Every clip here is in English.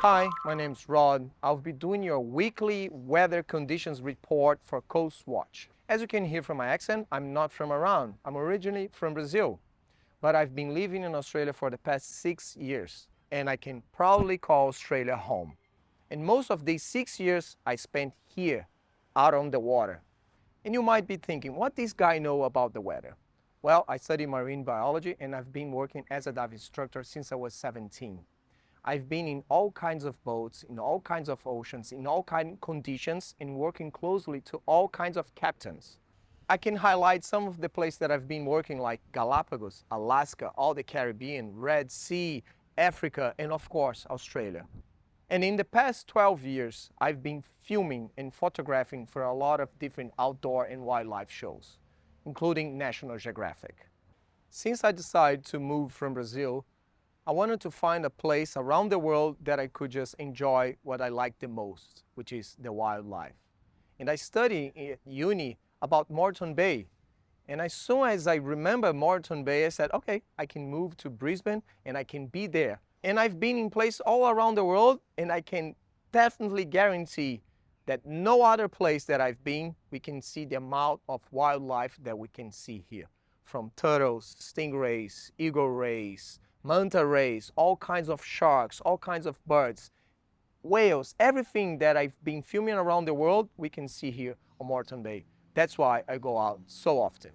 Hi, my name's Rod. I'll be doing your weekly weather conditions report for Coastwatch. As you can hear from my accent, I'm not from around. I'm originally from Brazil, but I've been living in Australia for the past 6 years, and I can proudly call Australia home. And most of these 6 years I spent here, out on the water. And you might be thinking, what does this guy know about the weather? Well, I study marine biology and I've been working as a dive instructor since I was 17. I've been in all kinds of boats, in all kinds of oceans, in all kinds of conditions, and working closely to all kinds of captains. I can highlight some of the places that I've been working, like Galapagos, Alaska, all the Caribbean, Red Sea, Africa, and of course, Australia. And in the past 12 years, I've been filming and photographing for a lot of different outdoor and wildlife shows, including National Geographic. Since I decided to move from Brazil, I wanted to find a place around the world that I could just enjoy what I like the most, which is the wildlife. And I studied at uni about Moreton Bay. And as soon as I remember Moreton Bay, I said, okay, I can move to Brisbane and I can be there. And I've been in places all around the world, and I can definitely guarantee that no other place that I've been, we can see the amount of wildlife that we can see here. From turtles, stingrays, eagle rays, manta rays, all kinds of sharks, all kinds of birds, whales, everything that I've been filming around the world, we can see here on Moreton Bay. That's why I go out so often.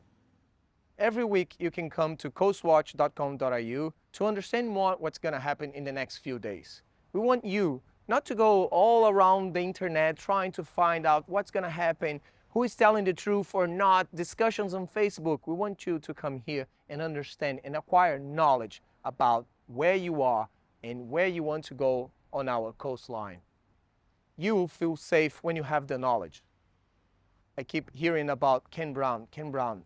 Every week you can come to coastwatch.com.au to understand more what's going to happen in the next few days. We want you not to go all around the internet trying to find out what's going to happen, who is telling the truth or not, discussions on Facebook. We want you to come here and understand and acquire knowledge about where you are and where you want to go on our coastline. You will feel safe when you have the knowledge. I keep hearing about Ken Brown,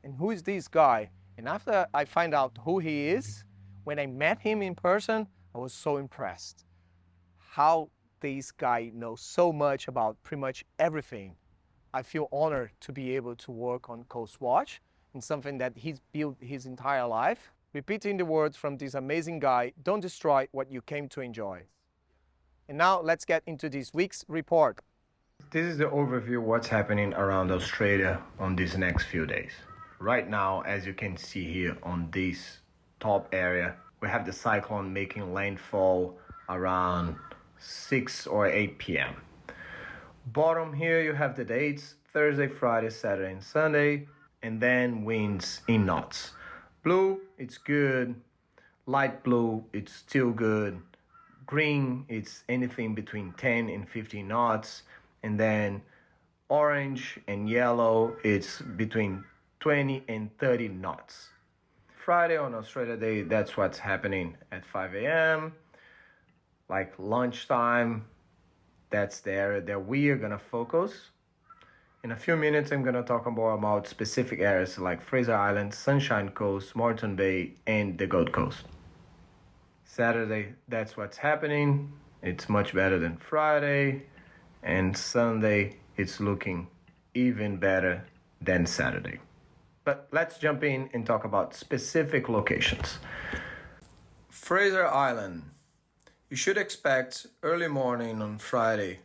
and who is this guy? And after I find out who he is, when I met him in person, I was so impressed. How this guy knows so much about pretty much everything. I feel honored to be able to work on Coastwatch in something that he's built his entire life. Repeating the words from this amazing guy, don't destroy what you came to enjoy. And now let's get into this week's report. This is the overview of what's happening around Australia on these next few days. Right now, as you can see here on this top area, we have the cyclone making landfall around 6 or 8 p.m. Bottom here you have the dates, Thursday, Friday, Saturday and Sunday, and then winds in knots. Blue, it's good. Light blue, it's still good. Green, it's anything between 10 and 15 knots. And then orange and yellow, it's between 20 and 30 knots. Friday on Australia Day, that's what's happening at 5 a.m. Like lunchtime, that's the area that we are gonna focus. In a few minutes, I'm gonna talk more about specific areas like Fraser Island, Sunshine Coast, Moreton Bay, and the Gold Coast. Saturday, that's what's happening. It's much better than Friday. And Sunday, it's looking even better than Saturday. But let's jump in and talk about specific locations. Fraser Island. You should expect early morning on Friday,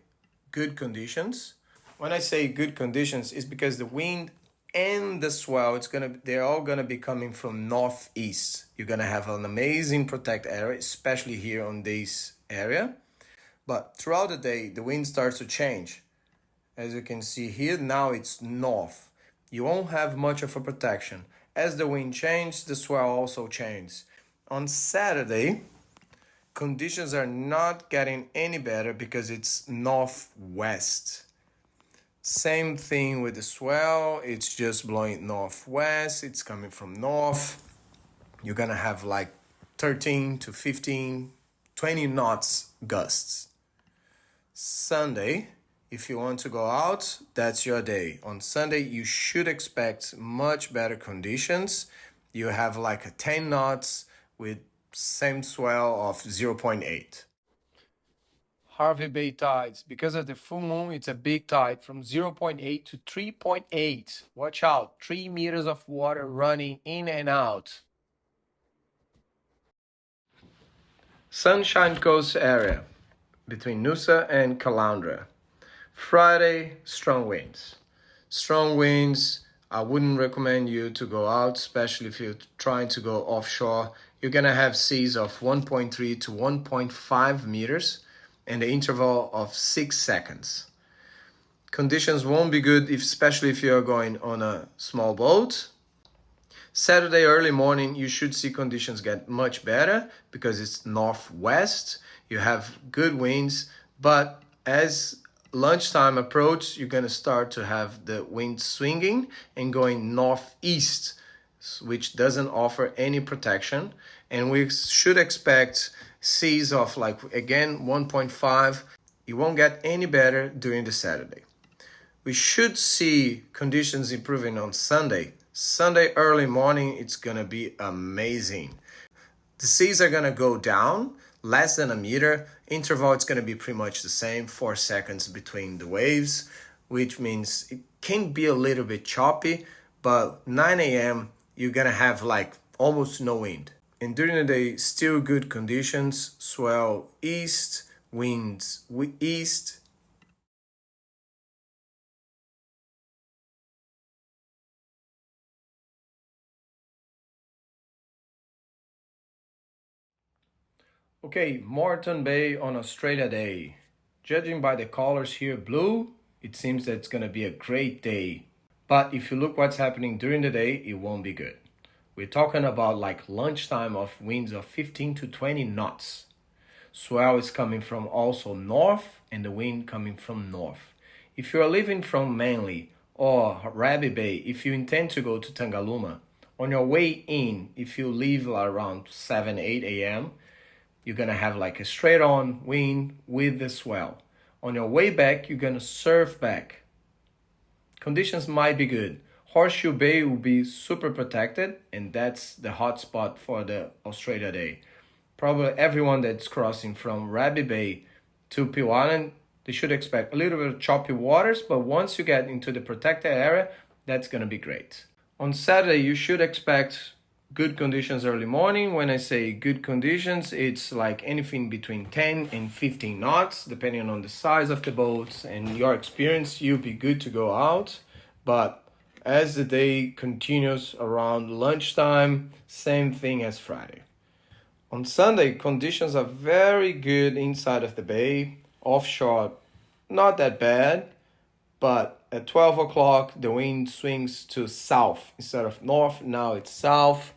good conditions. When I say good conditions, it's because the wind and the swell, they're all gonna be coming from northeast. You're gonna have an amazing protected area, especially here on this area. But throughout the day, the wind starts to change. As you can see here, now it's north. You won't have much of a protection. As the wind changes, the swell also changes. On Saturday, conditions are not getting any better because it's northwest. Same thing with the swell, it's just blowing northwest, it's coming from north. You're gonna have like 13 to 15, 20 knots gusts. Sunday, if you want to go out, that's your day. On Sunday, you should expect much better conditions. You have like a 10 knots with same swell of 0.8. Harvey Bay tides. Because of the full moon, it's a big tide from 0.8 to 3.8. Watch out, 3 meters of water running in and out. Sunshine Coast area. between Noosa and Caloundra. Friday, strong winds. Strong winds, I wouldn't recommend you to go out, especially if you're trying to go offshore. You're going to have seas of 1.3 to 1.5 meters and the interval of 6 seconds. Conditions won't be good, especially if you're going on a small boat. Saturday early morning, you should see conditions get much better because it's northwest. You have good winds, but as lunchtime approach, you're going to start to have the wind swinging and going northeast, which doesn't offer any protection. And we should expect seas of like, again, 1.5. It won't get any better during the Saturday. We should see conditions improving on Sunday. Sunday early morning, it's going to be amazing. The seas are going to go down less than a meter. Interval, it's going to be pretty much the same, 4 seconds between the waves, which means it can be a little bit choppy, but 9 a.m., you're going to have like almost no wind. And during the day, still good conditions, swell east, winds east. Okay, Moreton Bay on Australia Day. Judging by the colors here, blue, it seems that it's going to be a great day. But if you look what's happening during the day, it won't be good. We're talking about like lunchtime of winds of 15 to 20 knots. Swell is coming from also north and the wind coming from north. If you are leaving from Manly or Raby Bay, if you intend to go to Tangalooma, on your way in, if you leave around 7, 8 a.m., you're going to have like a straight on wind with the swell. On your way back, you're going to surf back. Conditions might be good. Horseshoe Bay will be super protected, and that's the hot spot for the Australia Day. Probably everyone that's crossing from Raby Bay to Peel Island, they should expect a little bit of choppy waters, but once you get into the protected area, that's going to be great. On Saturday, you should expect good conditions early morning. When I say good conditions, it's like anything between 10 and 15 knots, depending on the size of the boats and your experience, you'll be good to go out. But as the day continues around lunchtime, same thing as Friday. On Sunday, conditions are very good inside of the bay. Offshore, not that bad, but at 12 o'clock, the wind swings to south instead of north. Now it's south.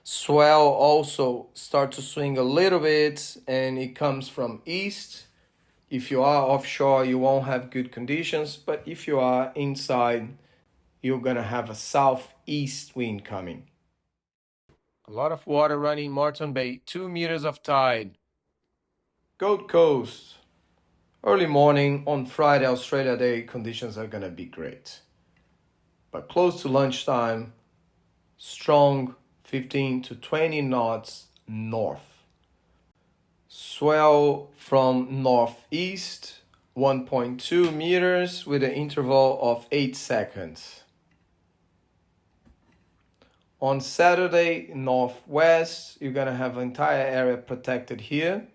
Swell also start to swing a little bit, and it comes from east. If you are offshore, you won't have good conditions, but if you are inside, you're going to have a southeast wind coming. A lot of water running Moreton Bay, 2 meters of tide. Gold Coast. Early morning on Friday, Australia Day, conditions are going to be great. But close to lunchtime, strong 15 to 20 knots north. Swell from northeast, 1.2 meters with an interval of 8 seconds. On Saturday, northwest, you're going to have an entire area protected here.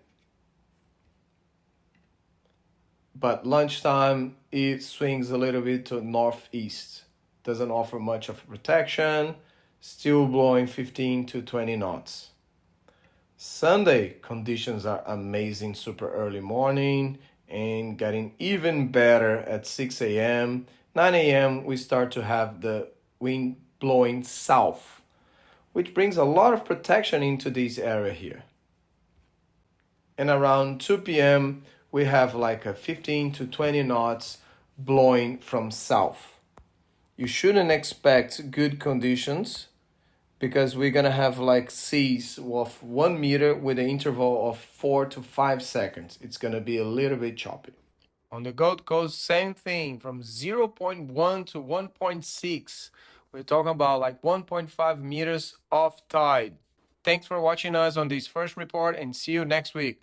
But lunchtime, it swings a little bit to northeast. Doesn't offer much of protection. Still blowing 15 to 20 knots. Sunday, conditions are amazing, super early morning and getting even better at 6 a.m. 9 a.m., we start to have the wind blowing south, which brings a lot of protection into this area here. And around 2 p.m., we have like a 15 to 20 knots blowing from south. You shouldn't expect good conditions because we're going to have like seas of 1 meter with an interval of 4 to 5 seconds. It's going to be a little bit choppy. On the Gold Coast, same thing, from 0.1 to 1.6. We're talking about like 1.5 meters off tide. Thanks for watching us on this first report and see you next week.